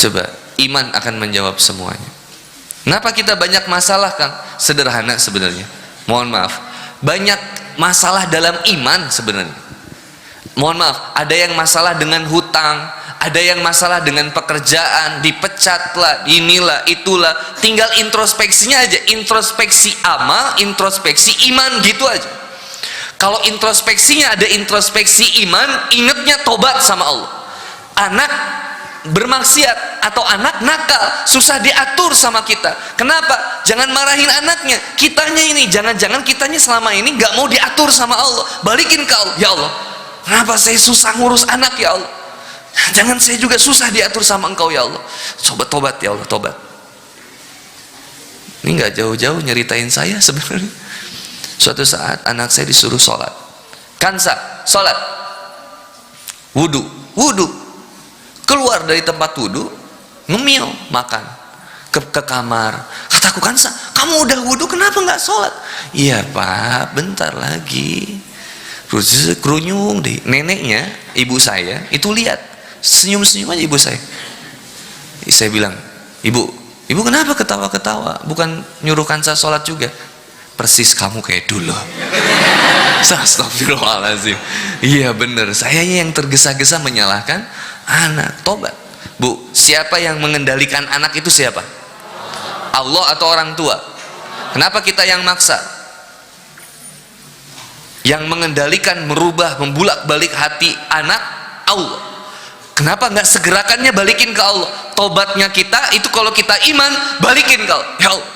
Coba, iman akan menjawab semuanya. Kenapa kita banyak masalah, Kang? Sederhana sebenarnya. Mohon maaf, banyak masalah dalam iman sebenarnya. Mohon maaf, ada yang masalah dengan hutang, ada yang masalah dengan pekerjaan, dipecat lah, inilah, itulah. Tinggal introspeksinya aja, introspeksi amal, introspeksi iman, gitu aja. Kalau introspeksinya ada introspeksi iman, ingatnya tobat sama Allah. Anak bermaksiat atau anak nakal, susah diatur sama kita. Kenapa? Jangan marahin anaknya, kitanya ini, jangan-jangan kitanya selama ini gak mau diatur sama Allah. Balikin ke Allah, ya Allah, kenapa saya susah ngurus anak ya Allah? Jangan saya juga susah diatur sama Engkau ya Allah. Coba tobat ya Allah, tobat. Ini gak jauh-jauh nyeritain saya sebenarnya. Suatu saat anak saya disuruh sholat, kansa, sholat, wudu, keluar dari tempat wudu, ngemil, makan, ke kamar. Kataku, Kansa, kamu udah wudu kenapa nggak sholat? Iya Pak, bentar lagi. Kerunyung deh. Neneknya, ibu saya, itu lihat, senyum-senyum aja ibu saya. Saya bilang, ibu kenapa ketawa-ketawa? Bukan nyuruh Kansa sholat juga? Persis kamu kayak dulu. Astagfirullahaladzim. Iya bener, saya yang tergesa-gesa menyalahkan anak. Tobat. Bu, siapa yang mengendalikan anak itu siapa? Allah atau orang tua? Kenapa kita yang maksa? Yang mengendalikan, merubah, membulak-balik hati anak, Allah. Kenapa nggak segerakannya balikin ke Allah? Tobatnya kita itu kalau kita iman, balikin ke Allah. Ya Allah,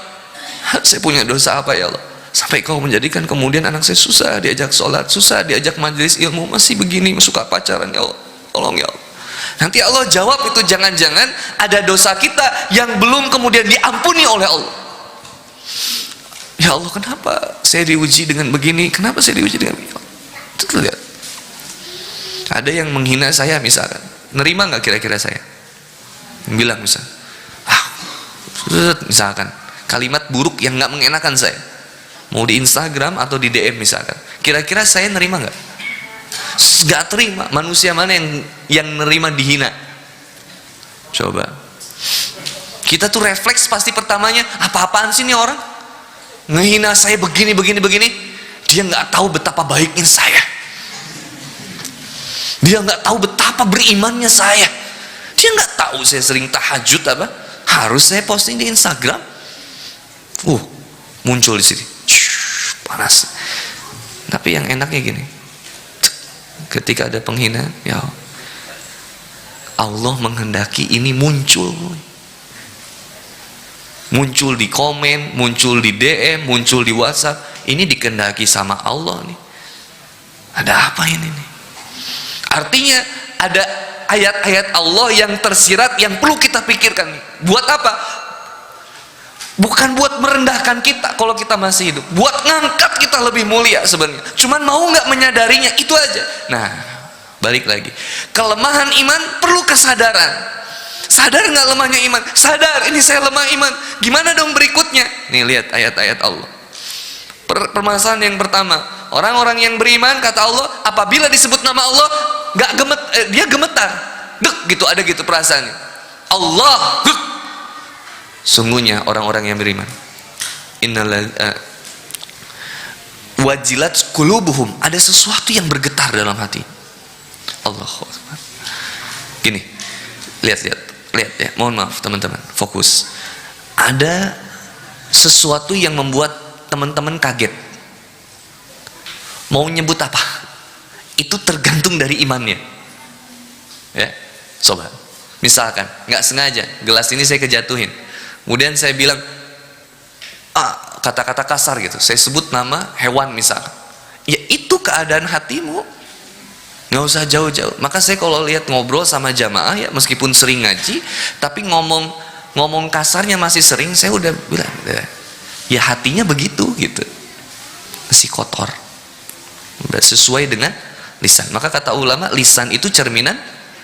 saya punya dosa apa ya Allah? Sampai kau menjadikan kemudian anak saya susah diajak sholat, susah diajak majelis ilmu, masih begini, suka pacaran ya Allah. Tolong ya Allah. Nanti Allah jawab itu, jangan-jangan ada dosa kita yang belum kemudian diampuni oleh Allah. Ya Allah, kenapa saya diuji dengan begini? Kenapa saya diuji dengan begini? Itu lihat. Ada yang menghina saya misalkan, nerima nggak kira-kira saya? Bilang misalkan kalimat buruk yang nggak mengenakan saya, mau di Instagram atau di DM misalkan, kira-kira saya nerima nggak? Nggak terima. Manusia mana yang nerima dihina? Coba. Kita tuh refleks pasti pertamanya, apa-apaan sih nih orang ngehina saya begini. Dia nggak tahu betapa baiknya saya. Dia nggak tahu betapa berimannya saya. Dia nggak tahu saya sering tahajud apa. Harus saya posting di Instagram. Muncul di sini. Panas. Tapi yang enaknya gini, ketika ada penghinaan, ya Allah menghendaki ini muncul di komen, muncul di DM, muncul di WhatsApp. Ini dikehendaki sama Allah nih. Ada apa ini nih? Artinya ada ayat-ayat Allah yang tersirat yang perlu kita pikirkan nih. Buat apa? Bukan buat merendahkan kita kalau kita masih hidup, buat ngangkat kita lebih mulia sebenarnya. Cuman mau nggak menyadarinya, itu aja. Nah, balik lagi, kelemahan iman perlu kesadaran. Sadar nggak lemahnya iman? Sadar, ini saya lemah iman. Gimana dong berikutnya? Nih lihat ayat-ayat Allah. Permasalahan yang pertama, orang-orang yang beriman kata Allah, apabila disebut nama Allah nggak dia gemetar, gitu, ada gitu perasaannya. Allah, sungguhnya orang-orang yang beriman, wajilat qulubuhum, ada sesuatu yang bergetar dalam hati. Allahu Akbar. Gini, lihat ya, mohon maaf teman-teman, fokus. Ada sesuatu yang membuat teman-teman kaget. Mau nyebut apa? Itu tergantung dari imannya. Ya, sobat. Misalkan nggak sengaja gelas ini saya kejatuhin, kemudian saya bilang kata-kata kasar gitu, saya sebut nama hewan misalkan, ya itu keadaan hatimu, nggak usah jauh-jauh. Maka saya kalau lihat ngobrol sama jamaah ya, meskipun sering ngaji, tapi ngomong kasarnya masih sering, saya udah bilang ya hatinya begitu gitu, masih kotor, udah sesuai dengan lisan. Maka kata ulama, lisan itu cerminan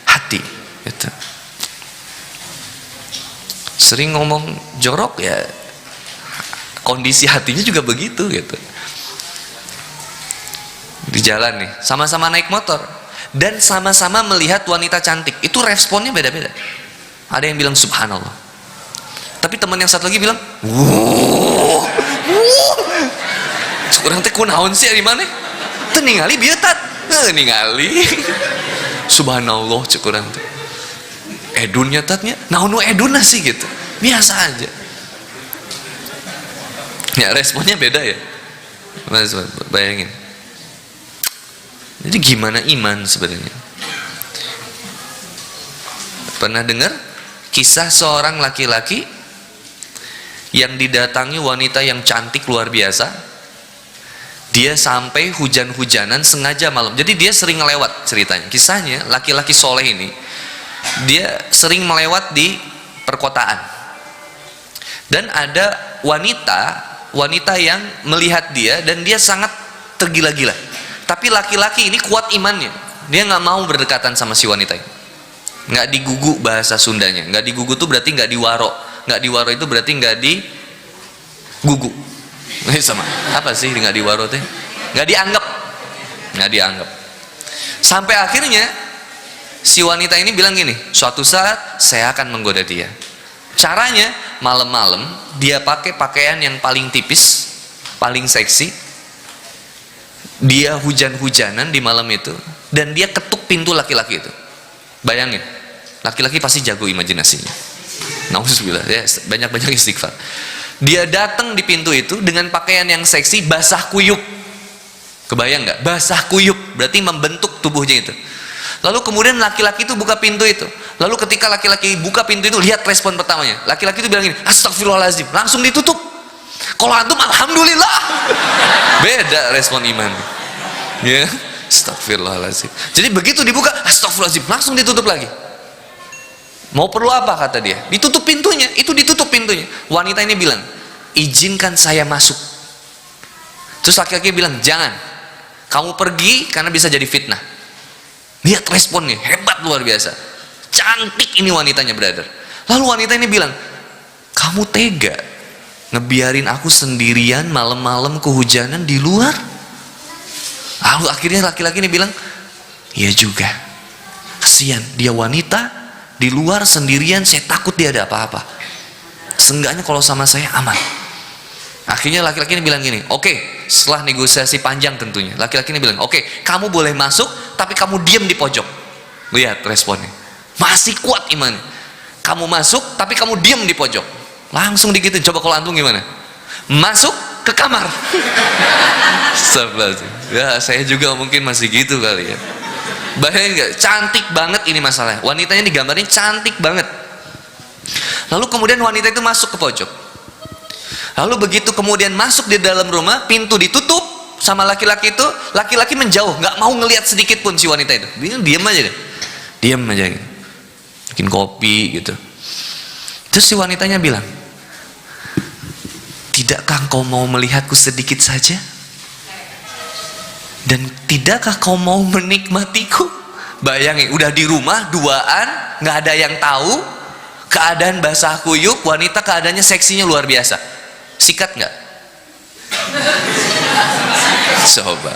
hati gitu. Sering ngomong jorok ya kondisi hatinya juga begitu gitu. Di jalan nih, sama-sama naik motor dan sama-sama melihat wanita cantik, itu responnya beda-beda. Ada yang bilang subhanallah. Tapi teman yang satu lagi bilang, wuh, kurang teh kunaon sih di mana? Teu ningali bieu tat. Ningali. Subhanallah cek urang teh. Edunnya tatnya, naon nu eduna sih gitu. Biasa aja. Ya responnya beda ya. Mas bayangin. Jadi gimana iman sebenarnya? Pernah dengar kisah seorang laki-laki yang didatangi wanita yang cantik luar biasa? Dia sampai hujan-hujanan sengaja malam. Jadi dia sering melewat ceritanya. Kisahnya laki-laki soleh ini, dia sering melewat di perkotaan. Dan ada wanita yang melihat dia dan dia sangat tergila-gila. Tapi laki-laki ini kuat imannya. Dia nggak mau berdekatan sama si wanita ini. Nggak digugu bahasa Sundanya. Nggak digugu tuh berarti nggak diwaro. Nggak diwaro itu berarti nggak digugu. Sama apa sih nggak diwaro teh? Nggak dianggap. Sampai akhirnya si wanita ini bilang gini, suatu saat saya akan menggoda dia. Caranya malam-malam dia pakai pakaian yang paling tipis, paling seksi. Dia hujan-hujanan di malam itu dan dia ketuk pintu laki-laki itu. Bayangin, laki-laki pasti jago imajinasinya. Nauzubillah, ya, banyak-banyak istighfar. Dia datang di pintu itu dengan pakaian yang seksi, basah kuyup. Kebayang nggak? Basah kuyup, berarti membentuk tubuhnya itu. Lalu kemudian laki-laki itu buka pintu itu. Lalu ketika laki-laki buka pintu itu, lihat respon pertamanya. Laki-laki itu bilang gini, astagfirullahaladzim, langsung ditutup. Kalau antum alhamdulillah. Beda respon iman. Ya, astagfirullahaladzim. Jadi begitu dibuka, astagfirullahaladzim, langsung ditutup lagi. Mau perlu apa kata dia? Ditutup pintunya, itu ditutup pintunya. Wanita ini bilang, izinkan saya masuk. Terus laki-laki bilang, jangan. Kamu pergi karena bisa jadi fitnah. Lihat responnya, hebat luar biasa. Cantik ini wanitanya, brother. Lalu wanita ini bilang, kamu tega ngebiarin aku sendirian malam-malam kehujanan di luar? Lalu akhirnya laki-laki ini bilang, iya juga. Kasihan, dia wanita di luar sendirian, saya takut dia ada apa-apa. Seenggaknya kalau sama saya aman. Akhirnya laki-laki ini bilang gini, oke, setelah negosiasi panjang tentunya, laki-laki ini bilang, oke, kamu boleh masuk, tapi kamu diam di pojok. Lihat responnya, masih kuat imannya. Kamu masuk, tapi kamu diam di pojok. Langsung digituin. Coba kalau antum gimana? Masuk ke kamar. Ya, saya juga mungkin masih gitu kali ya. Bayangin nggak? Cantik banget ini masalahnya. Wanitanya digambarnya cantik banget. Lalu kemudian wanita itu masuk ke pojok. Lalu begitu kemudian masuk di dalam rumah, pintu ditutup sama laki-laki itu, laki-laki menjauh, nggak mau ngelihat sedikit pun si wanita itu. Dia diam aja deh, diam aja, gitu. Bikin kopi gitu. Terus si wanitanya bilang, tidakkah kau mau melihatku sedikit saja? Dan tidakkah kau mau menikmatiku? Bayangin, udah di rumah duaan, nggak ada yang tahu, keadaan basah kuyup, wanita keadaannya seksinya luar biasa. Sikat nggak? Coba.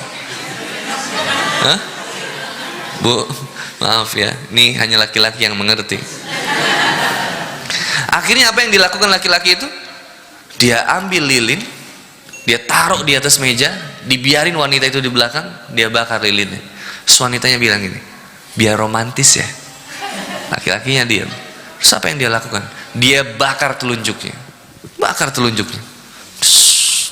Hah? Bu, maaf ya, ini hanya laki-laki yang mengerti. Akhirnya apa yang dilakukan laki-laki itu? Dia ambil lilin, dia taruh di atas meja, dibiarin wanita itu di belakang, dia bakar lilinnya. Terus wanitanya bilang gini, biar romantis ya. Laki-lakinya diam. Terus apa yang dia lakukan? Dia bakar telunjuknya. Bakar telunjuknya.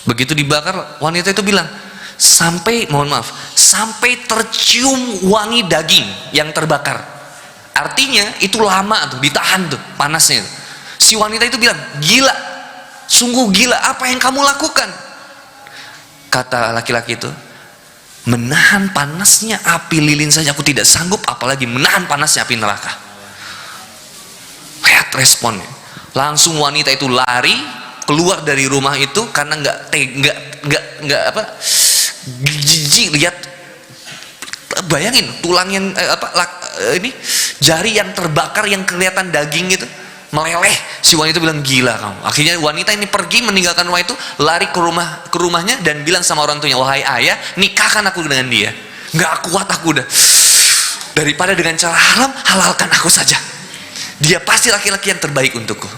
Begitu dibakar, wanita itu bilang, sampai, mohon maaf, sampai tercium wangi daging yang terbakar. Artinya itu lama tuh, ditahan tuh panasnya. Si wanita itu bilang, gila, sungguh gila, apa yang kamu lakukan? Kata laki-laki itu, menahan panasnya api lilin saja aku tidak sanggup, apalagi menahan panasnya api neraka. Lihat responnya. Langsung wanita itu lari keluar dari rumah itu karena nggak jijik lihat. Bayangin tulang yang ini jari yang terbakar yang kelihatan daging itu meleleh. Si wanita bilang, gila kamu. Akhirnya wanita ini pergi meninggalkan rumah itu, lari ke rumahnya dan bilang sama orang tuanya, wahai ayah, nikahkan aku dengan dia. Nggak kuat aku udah, daripada dengan cara haram, halalkan aku saja. dia pasti laki-laki yang terbaik untukku.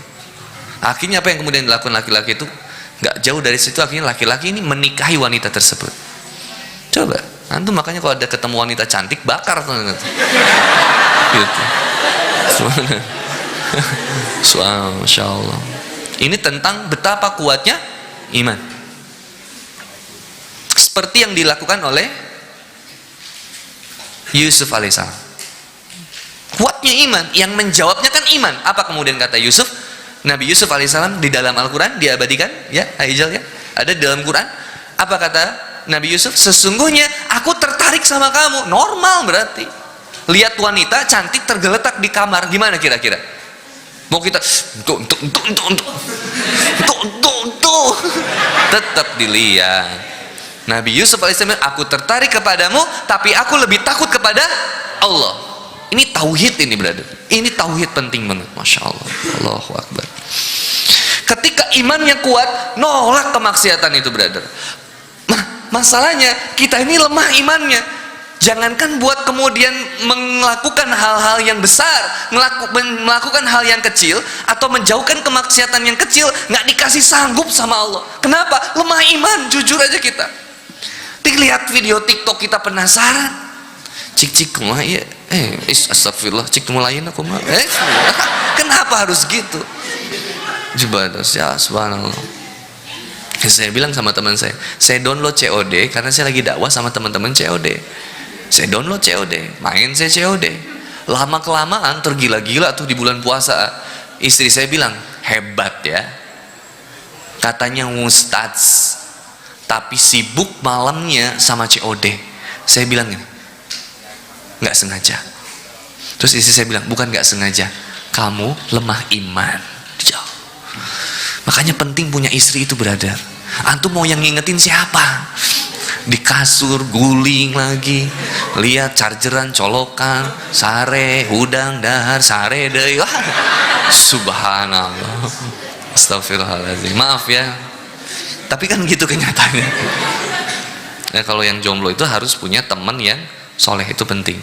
Akhirnya apa yang kemudian dilakukan laki-laki itu? Gak jauh dari situ, akhirnya laki-laki ini menikahi wanita tersebut. Coba, antum makanya kalau ada ketemu wanita cantik, bakar tuh gitu. Masya Allah. Ini tentang betapa kuatnya iman, seperti yang dilakukan oleh Yusuf alaihissalam. Kuatnya iman, yang menjawabnya kan iman. Apa kemudian kata Yusuf? Nabi Yusuf alaihissalam di dalam Al-Quran diabadikan, ya, Aijal ya, ada di dalam Quran. Apa kata Nabi Yusuf? Sesungguhnya aku tertarik sama kamu. Normal berarti. Lihat wanita cantik tergeletak di kamar, gimana kira-kira? Mau kita tetap dilihat. Nabi Yusuf alaihissalam, aku tertarik kepadamu, tapi aku lebih takut kepada Allah. Ini tauhid ini, brother. Ini tauhid penting banget. Masya Allah. Allahu Akbar. Ketika imannya kuat, nolak kemaksiatan itu, brother. Masalahnya kita ini lemah imannya. Jangankan buat kemudian melakukan hal-hal yang besar, melakukan hal yang kecil, atau menjauhkan kemaksiatan yang kecil, nggak dikasih sanggup sama Allah. Kenapa? Lemah iman, jujur aja kita. Lihat video TikTok kita penasaran. Cik mah ya, astagfirullah, cik mulain aku mah. Kenapa harus gitu? Coba terus ya, subhanallah. Saya bilang sama teman saya download COD karena saya lagi dakwah sama teman-teman COD. Saya download COD, main saya COD. Lama kelamaan tergila-gila tuh di bulan puasa. Istri saya bilang, hebat ya. Katanya ustadz, tapi sibuk malamnya sama COD. Saya bilang gini, nggak sengaja. Terus istri saya bilang, bukan nggak sengaja, kamu lemah iman. Makanya penting punya istri itu, brother. Antum mau yang ngingetin siapa? Di kasur guling lagi, lihat chargeran colokan, sare hudang dahar sare deh. Subhanallah, astagfirullahaladzim. Maaf ya, tapi kan gitu kenyataannya. Ya, kalau yang jomblo itu harus punya teman yang soleh, itu penting.